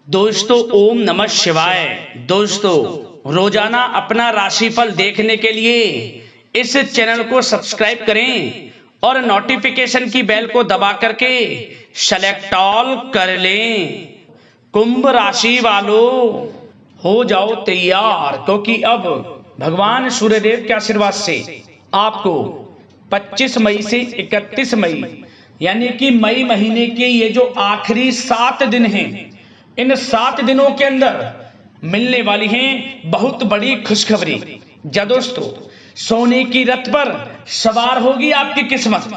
दोस्तों ओम नमः शिवाय। दोस्तों रोजाना अपना राशिफल देखने के लिए इस चैनल को सब्सक्राइब करें और नोटिफिकेशन की बेल को दबा करके सेलेक्ट ऑल कर लें। कुंभ राशि वालों हो जाओ तैयार, क्योंकि अब भगवान सूर्यदेव के आशीर्वाद से आपको 25 मई से 31 मई यानी कि मई महीने के ये जो आखिरी 7 दिन हैं, इन 7 दिनों के अंदर मिलने वाली हैं बहुत बड़ी खुशखबरी। जा दोस्तों, सोने की रथ पर सवार होगी आपकी किस्मत।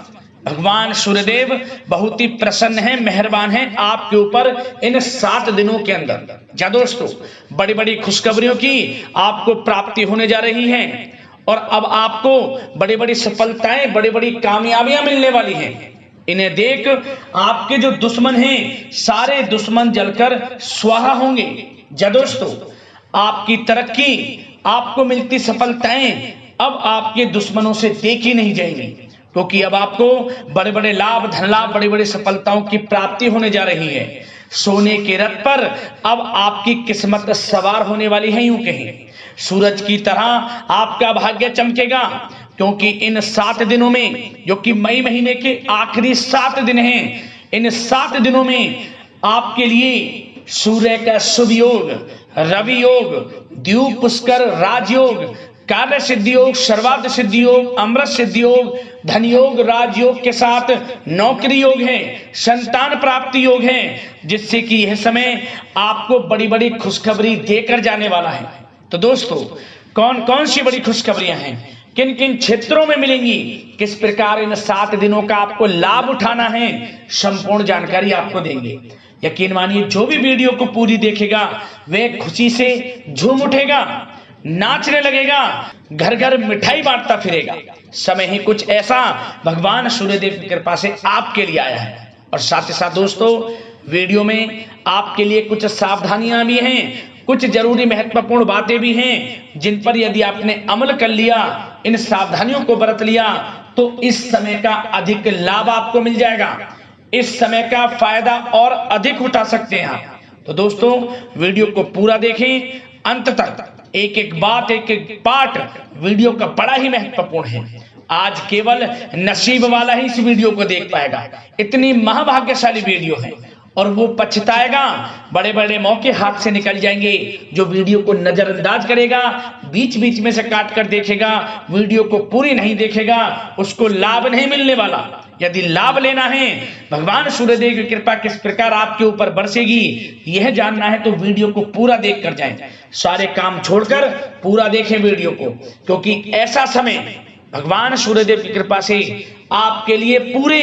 भगवान सूर्यदेव बहुत ही प्रसन्न है, मेहरबान है आपके ऊपर इन 7 दिनों के अंदर। जा दोस्तों, बड़ी बड़ी खुशखबरियों की आपको प्राप्ति होने जा रही है और अब आपको बड़ी बड़ी सफलताएं, बड़ी बड़ी कामयाबियां मिलने वाली हैं। इन्हें देख आपके जो दुश्मन हैं, सारे दुश्मन जलकर स्वाहा होंगे। जा दोस्तों, आपकी तरक्की, आपको मिलती सफलताएं अब आपके दुश्मनों से देखी नहीं जाएंगी, क्योंकि अब आपको बड़े बड़े लाभ, धन लाभ, बड़ी बड़ी सफलताओं की प्राप्ति होने जा रही है। सोने के रथ पर अब आपकी किस्मत सवार होने वाली है। यूं कहें सूरज की तरह आपका भाग्य चमकेगा, क्योंकि इन 7 दिनों में, जो कि मई महीने के आखिरी 7 दिन हैं, इन 7 दिनों में आपके लिए सूर्य का शुभ योग, रवि योग, द्वीप पुष्कर राजयोग, कार्य सिद्धि योग, सर्वार्थ सिद्धि योग, अमृत सिद्धि योग, धन योग, राजयोग के साथ नौकरी योग है, संतान प्राप्ति योग है, जिससे कि यह समय आपको बड़ी बड़ी खुशखबरी देकर जाने वाला है। तो दोस्तों, कौन कौन सी बड़ी खुशखबरियां हैं, किन किन क्षेत्रों में मिलेंगी, किस प्रकार इन 7 दिनों का आपको लाभ उठाना है, संपूर्ण जानकारी आपको देंगे। यकीन मानिए, जो भी वीडियो को पूरी देखेगा वह खुशी से झूम उठेगा, नाचने लगेगा, घर घर मिठाई बांटता फिरेगा। समय ही कुछ ऐसा भगवान सूर्यदेव की कृपा से आपके लिए आया है। और साथ ही साथ दोस्तों, वीडियो में आपके लिए कुछ सावधानियां भी हैं, कुछ जरूरी महत्वपूर्ण बातें भी हैं, जिन पर यदि आपने अमल कर लिया, इन सावधानियों को बरत लिया, तो इस समय का अधिक लाभ आपको मिल जाएगा। इस समय का फायदा और अधिक उठा सकते हैं आप। तो दोस्तों, वीडियो को पूरा देखें अंत तक, एक एक बात, एक एक पार्ट वीडियो का बड़ा ही महत्वपूर्ण है। आज केवल नसीब वाला ही इस वीडियो को देख पाएगा। इतनी महाभाग्यशाली वीडियो है, और वो पछताएगा। बड़े बड़े मौके हाथ से निकल जाएंगे। जो वीडियो को नजरअंदाज करेगा, बीच बीच में से काट कर देखेगा, वीडियो को पूरी नहीं देखेगा, उसको लाभ नहीं मिलने वाला। यदि लाभ लेना है, भगवान सूर्यदेव की कृपा किस प्रकार आपके ऊपर बरसेगी, यह जानना है, तो वीडियो को पूरा देख कर जाएं। सारे काम छोड़कर पूरा देखें वीडियो को, क्योंकि ऐसा समय भगवान सूर्यदेव की कृपा से आपके लिए पूरे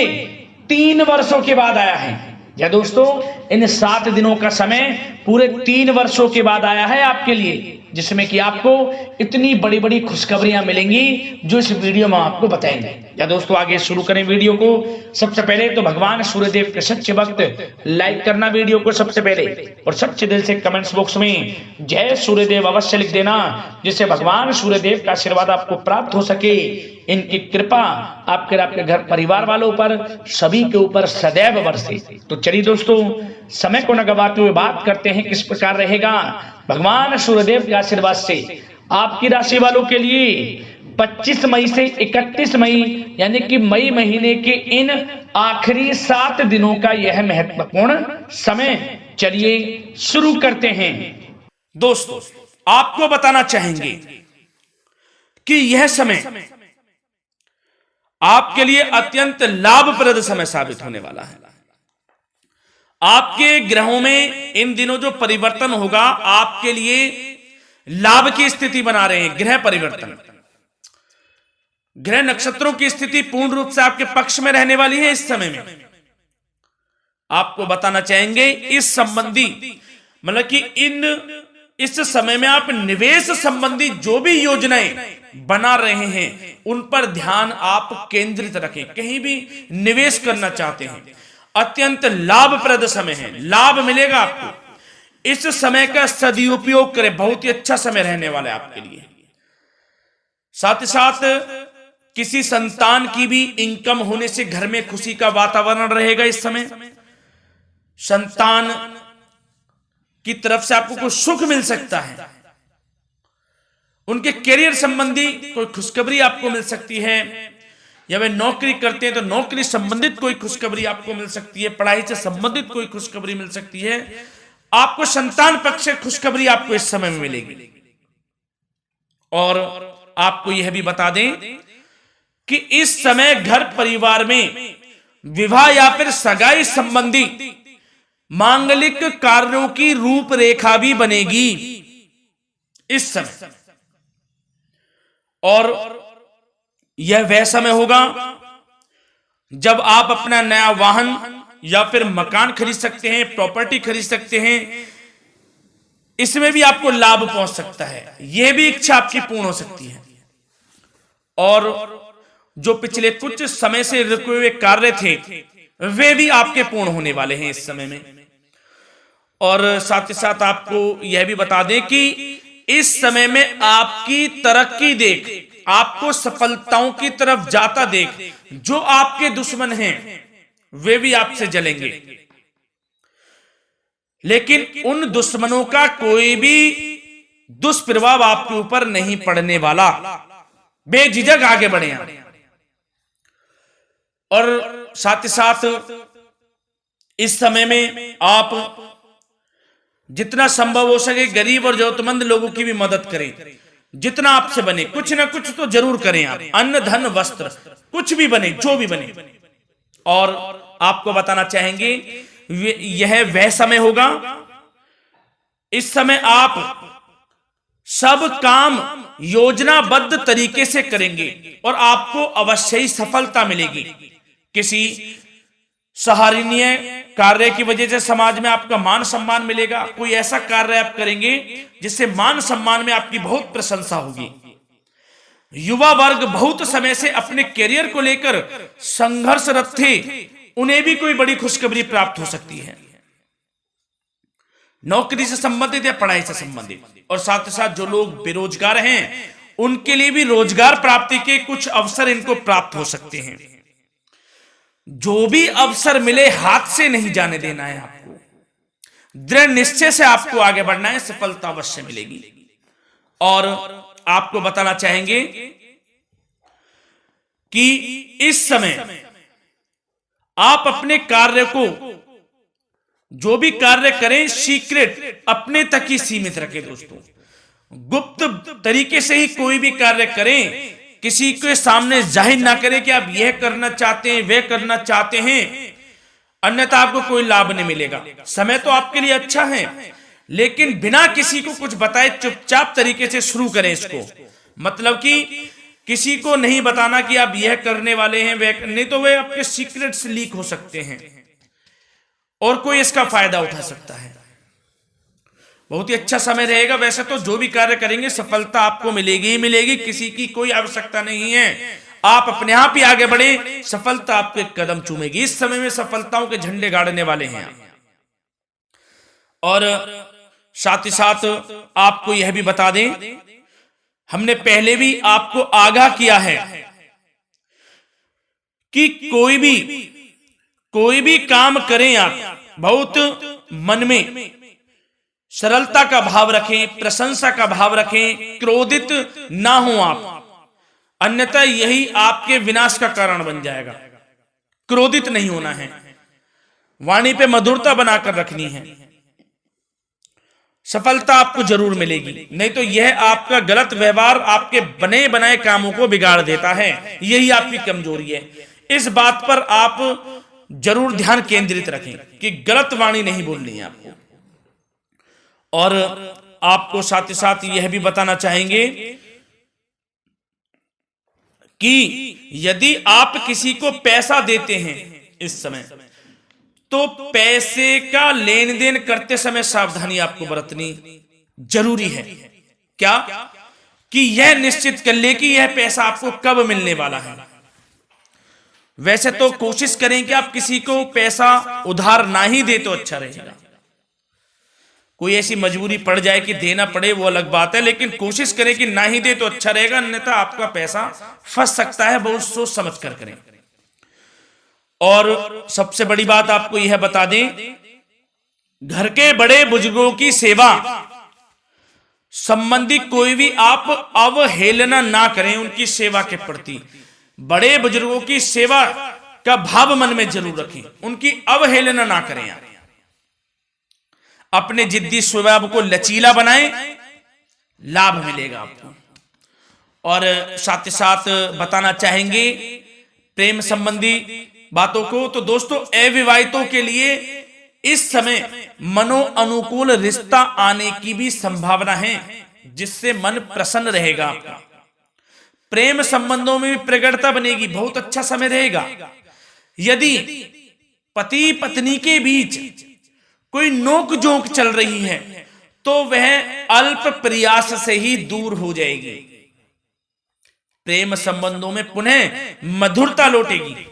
3 वर्षों के बाद आया है। या दोस्तों, इन 7 दिनों का समय पूरे 3 वर्षों के बाद आया है आपके लिए, जिसमें कि आपको इतनी बड़ी बड़ी खुशखबरियां मिलेंगी, जो इस वीडियो में आपको बताएंगे। या दोस्तों, आगे शुरू करें वीडियो को। सबसे पहले तो भगवान सूर्यदेव के सच्चे भक्त लाइक करना वीडियो को सबसे पहले, और सच्चे दिल से कमेंट्स बॉक्स में जय सूर्यदेव अवश्य लिख देना, जिससे भगवान सूर्यदेव का आशीर्वाद आपको प्राप्त हो सके। इनकी कृपा आपके घर परिवार वालों पर, सभी के ऊपर सदैव बरसे। तो चलिए दोस्तों, समय को न गवाते हुए बात करते हैं किस प्रकार रहेगा भगवान सूर्यदेव के आशीर्वाद से आपकी राशि वालों के लिए 25 मई से 31 मई यानी कि मई महीने के इन आखिरी 7 दिनों का यह महत्वपूर्ण समय। चलिए शुरू करते हैं। दोस्तों, आपको बताना चाहेंगे कि यह समय आपके लिए अत्यंत लाभप्रद समय साबित होने वाला है। आपके ग्रहों में इन दिनों जो परिवर्तन होगा, आपके लिए लाभ की स्थिति बना रहे हैं। ग्रह परिवर्तन, ग्रह नक्षत्रों की स्थिति पूर्ण रूप से आपके पक्ष में रहने वाली है। इस समय में आपको बताना चाहेंगे इस संबंधी, मतलब कि इस समय में आप निवेश संबंधी जो भी योजनाएं बना रहे हैं, उन पर ध्यान आप केंद्रित रखें। कहीं भी निवेश करना चाहते हैं, अत्यंत लाभप्रद समय है, लाभ मिलेगा आपको। इस समय का सदुपयोग करें, बहुत ही अच्छा समय रहने वाला है आपके लिए। साथ ही साथ किसी संतान की भी इनकम होने से घर में खुशी का वातावरण रहेगा। इस समय संतान की तरफ से आपको कोई सुख मिल सकता है, उनके करियर संबंधी कोई खुशखबरी आपको मिल सकती है, या वे नौकरी करते हैं तो नौकरी संबंधित कोई खुशखबरी आपको मिल सकती है, पढ़ाई से संबंधित कोई खुशखबरी मिल सकती है, आपको संतान पक्ष से खुशखबरी आपको इस समय में मिलेगी। और आपको यह भी बता दें कि इस समय घर परिवार में विवाह या फिर सगाई संबंधी मांगलिक कार्यों की रूपरेखा भी बनेगी इस समय। और यह वह समय होगा जब आप अपना नया वाहन या फिर मकान खरीद सकते हैं, प्रॉपर्टी खरीद सकते हैं, इसमें भी आपको लाभ पहुंच सकता है, यह भी इच्छा आपकी पूर्ण हो सकती है। और जो पिछले कुछ समय से रुके हुए कार्य थे वे भी आपके पूर्ण होने वाले हैं इस समय में। और साथ ही साथ आपको यह भी बता दें कि इस समय में आपकी तरक्की देख, आपको सफलताओं की तरफ जाता देख, जो आपके दुश्मन हैं वे भी आपसे जलेंगे, लेकिन उन दुश्मनों का कोई भी दुष्प्रभाव आपके ऊपर नहीं पड़ने वाला। बेझिझक आगे बढ़े आप। और साथ ही साथ इस समय में आप जितना संभव हो सके गरीब और जरूरतमंद लोगों की भी मदद करें, जितना आपसे बने कुछ ना कुछ तो जरूर करें आप, अन्न धन वस्त्र कुछ भी बने, जो भी बने। और आपको बताना चाहेंगे यह वह समय होगा, इस समय आप सब काम योजनाबद्ध तरीके से करेंगे और आपको अवश्य ही सफलता मिलेगी। किसी सराहनीय कार्य की वजह से समाज में आपका मान सम्मान मिलेगा, कोई ऐसा कार्य आप करेंगे जिससे मान सम्मान में आपकी बहुत प्रशंसा होगी। युवा वर्ग बहुत समय से अपने करियर को लेकर संघर्षरत थे, उन्हें भी कोई बड़ी खुशखबरी प्राप्त हो सकती है, नौकरी से संबंधित या पढ़ाई से संबंधित। और साथ ही साथ जो लोग बेरोजगार हैं उनके लिए भी रोजगार प्राप्ति के कुछ अवसर इनको प्राप्त हो सकते हैं। जो भी अवसर मिले हाथ से नहीं जाने देना है आपको, दृढ़ निश्चय से आपको आगे बढ़ना है, सफलता अवश्य मिलेगी। और आपको बताना चाहेंगे कि इस समय आप अपने कार्य को, जो भी कार्य करें, सीक्रेट अपने तक ही सीमित रखें दोस्तों। गुप्त तरीके से ही कोई भी कार्य करें, किसी के सामने जाहिर ना करें कि आप यह करना चाहते हैं, वह करना चाहते हैं, अन्यथा आपको कोई लाभ नहीं मिलेगा। समय तो आपके लिए अच्छा है, लेकिन बिना किसी को कुछ बताए चुपचाप तरीके से शुरू करें इसको। मतलब कि किसी को नहीं बताना कि आप यह करने वाले हैं, वह नहीं, तो वे आपके सीक्रेट्स लीक हो सकते हैं और कोई इसका फायदा उठा सकता है। बहुत ही अच्छा समय रहेगा। वैसे तो जो भी कार्य करेंगे सफलता आपको मिलेगी ही मिलेगी, किसी की कोई आवश्यकता नहीं है, आप अपने आप ही आगे बढ़े, सफलता आपके कदम चूमेगी। इस समय में सफलताओं के झंडे गाड़ने वाले हैं। और साथ ही साथ आपको यह भी बता दें, हमने पहले भी आपको आगाह किया है कि कोई भी काम करें आप बहुत मन में सरलता का भाव रखें, प्रशंसा का भाव रखें, क्रोधित ना हो आप, अन्यथा यही आपके विनाश का कारण बन जाएगा। क्रोधित नहीं होना है, वाणी पे मधुरता बनाकर रखनी है, सफलता आपको जरूर मिलेगी। नहीं तो यह आपका गलत व्यवहार आपके बने बनाए कामों को बिगाड़ देता है, यही आपकी कमजोरी है। इस बात पर आप जरूर ध्यान केंद्रित रखें कि गलत वाणी नहीं बोलनी है आपको। और आपको साथ ही साथ यह भी बताना चाहेंगे कि यदि आप किसी को पैसा देते हैं इस समय, तो पैसे का लेन देन करते समय सावधानी आपको बरतनी जरूरी है। क्या कि यह निश्चित कर ले कि यह पैसा आपको कब मिलने वाला है। वैसे तो कोशिश करें कि आप किसी को पैसा उधार ना ही दे तो अच्छा रहेगा। कोई ऐसी मजबूरी पड़ जाए कि देना पड़े वो अलग बात है, लेकिन कोशिश करें कि ना ही दे तो अच्छा रहेगा, अन्यथा आपका पैसा फंस सकता है। बहुत सोच समझ कर करें। और सबसे बड़ी बात आपको यह बता दें घर के बड़े बुजुर्गों की सेवा संबंधी कोई भी आप अवहेलना ना करें। उनकी सेवा के प्रति बड़े बुजुर्गों की सेवा का भाव मन में जरूर रखें, उनकी अवहेलना ना करें आप। अपने जिद्दी स्वभाव को लचीला बनाएं, लाभ मिलेगा आपको। और साथ ही साथ बताना चाहेंगे प्रेम संबंधी बातों को, तो दोस्तों अविवाहितों के लिए इस समय मनो अनुकूल रिश्ता आने की भी संभावना है, जिससे मन प्रसन्न रहेगा आपका। प्रेम संबंधों में भी प्रगाढ़ता बनेगी, बहुत अच्छा समय रहेगा। यदि पति पत्नी के बीच कोई नोक झोंक चल रही है तो वह अल्प प्रयास से ही दूर हो जाएगी। प्रेम संबंधों में पुनः मधुरता लौटेगी।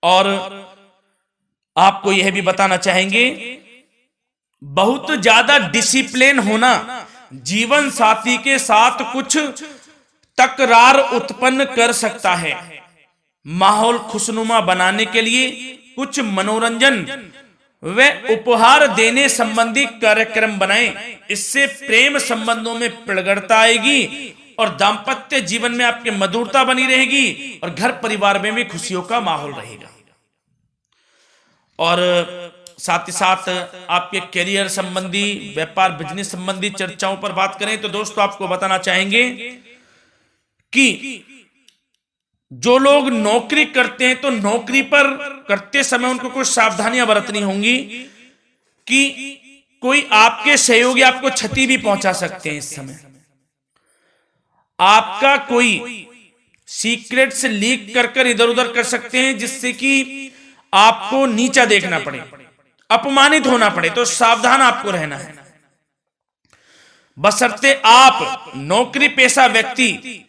और आपको यह भी बताना चाहेंगे, बहुत ज्यादा डिसिप्लिन होना जीवन साथी के साथ कुछ तकरार उत्पन्न कर सकता है। माहौल खुशनुमा बनाने के लिए कुछ मनोरंजन व उपहार देने संबंधी कार्यक्रम बनाएं। इससे प्रेम संबंधों में प्रगाढ़ता आएगी और दाम्पत्य जीवन में आपकी मधुरता बनी रहेगी और घर परिवार में भी खुशियों का माहौल रहेगा। और साथ ही साथ आपके करियर संबंधी, व्यापार बिजनेस संबंधी चर्चाओं पर बात करें तो दोस्तों आपको बताना चाहेंगे कि जो लोग नौकरी करते हैं तो नौकरी पर करते समय उनको कुछ सावधानियां बरतनी होंगी कि कोई आपके सहयोगी आपको क्षति भी पहुंचा सकते हैं। इस समय आपका कोई सीक्रेट्स लीक कर इधर उधर कर सकते हैं, जिससे कि आपको नीचा देखना पड़े, अपमानित होना पड़े। तो सावधान आपको रहना है। बशर्ते आप नौकरी पेशा व्यक्ति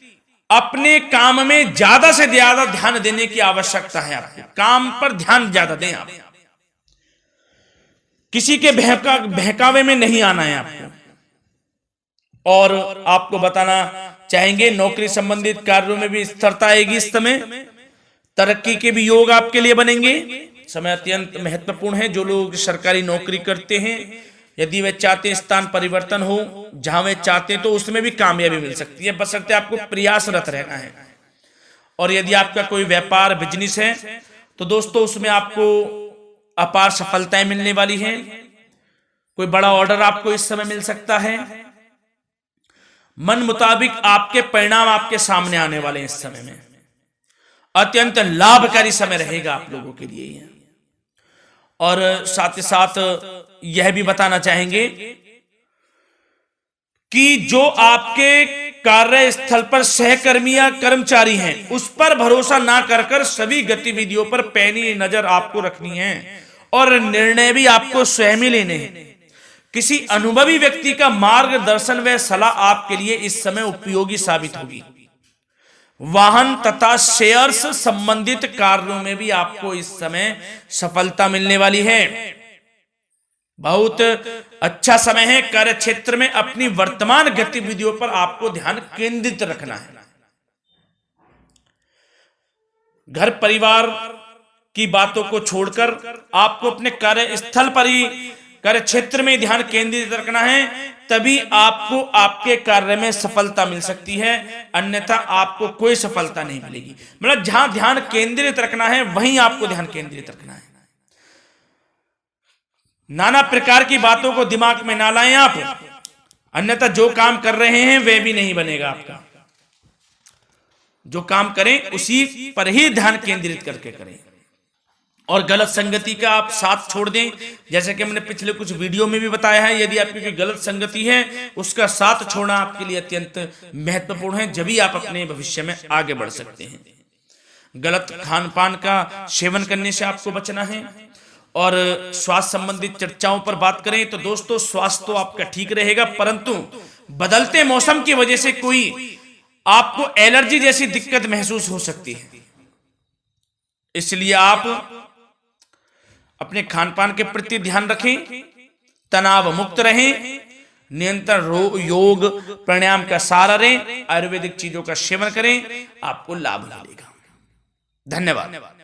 अपने काम में ज्यादा से ज्यादा ध्यान देने की आवश्यकता है। आपको काम पर ध्यान ज्यादा दें। आप किसी के बहकावे में नहीं आना है आपको। और आपको बताना चाहेंगे नौकरी संबंधित कार्यों में भी स्थिरता आएगी। इस समय तरक्की के भी योग आपके लिए बनेंगे। समय अत्यंत महत्वपूर्ण है। जो लोग सरकारी नौकरी करते हैं, यदि वे चाहते हैं स्थान परिवर्तन हो, जहां वे चाहते हैं तो उसमें भी कामयाबी मिल सकती है, बशर्ते आपको प्रयासरत रहना है। और यदि आपका कोई व्यापार बिजनेस है तो दोस्तों उसमें आपको अपार सफलताएं मिलने वाली हैं। कोई बड़ा ऑर्डर आपको इस समय मिल सकता है। मन मुताबिक आपके परिणाम आपके सामने आने वाले हैं। इस समय में अत्यंत लाभकारी समय रहेगा आप लोगों के लिए। और साथ ही साथ यह भी बताना चाहेंगे कि जो आपके कार्यस्थल पर सहकर्मी या कर्मचारी हैं, उस पर भरोसा ना कर सभी गतिविधियों पर पैनी नजर आपको रखनी है और निर्णय भी आपको स्वयं ही लेने हैं। किसी अनुभवी व्यक्ति का मार्गदर्शन व सलाह आपके लिए इस समय उपयोगी साबित होगी। वाहन तथा शेयर्स संबंधित कार्यों में भी आपको इस समय सफलता मिलने वाली है। बहुत अच्छा समय है। कार्य क्षेत्र में अपनी वर्तमान गतिविधियों पर आपको ध्यान केंद्रित रखना है। घर परिवार की बातों को छोड़कर आपको अपने कार्यस्थल पर ही, कार्य क्षेत्र में ध्यान केंद्रित रखना है, तभी आपको आपके कार्य में सफलता मिल सकती है, अन्यथा आपको कोई सफलता नहीं मिलेगी। मतलब जहां ध्यान केंद्रित रखना है वहीं आपको ध्यान केंद्रित रखना है। नाना प्रकार की बातों को दिमाग में ना लाएं आप, अन्यथा जो काम कर रहे हैं वह भी नहीं बनेगा आपका। जो काम करें उसी पर ही ध्यान केंद्रित करके करें और गलत संगति का आप साथ छोड़ दें। जैसे कि मैंने पिछले कुछ वीडियो में भी बताया है, यदि आपकी कोई गलत संगति है उसका साथ छोड़ना आपके लिए अत्यंत महत्वपूर्ण है, जब ही आप अपने भविष्य में आगे बढ़ सकते हैं। गलत खान पान का सेवन करने से आपको बचना है। और स्वास्थ्य संबंधित चर्चाओं पर बात करें तो दोस्तों स्वास्थ्य तो आपका ठीक रहेगा, परंतु बदलते मौसम की वजह से कोई आपको एलर्जी जैसी दिक्कत महसूस हो सकती है। इसलिए आप अपने खान पान के प्रति ध्यान रखें, तनाव मुक्त रहें, नियंत्रण योग प्राणायाम का सहारा लें, आयुर्वेदिक चीजों का सेवन करें, आपको लाभ मिलेगा। धन्यवाद।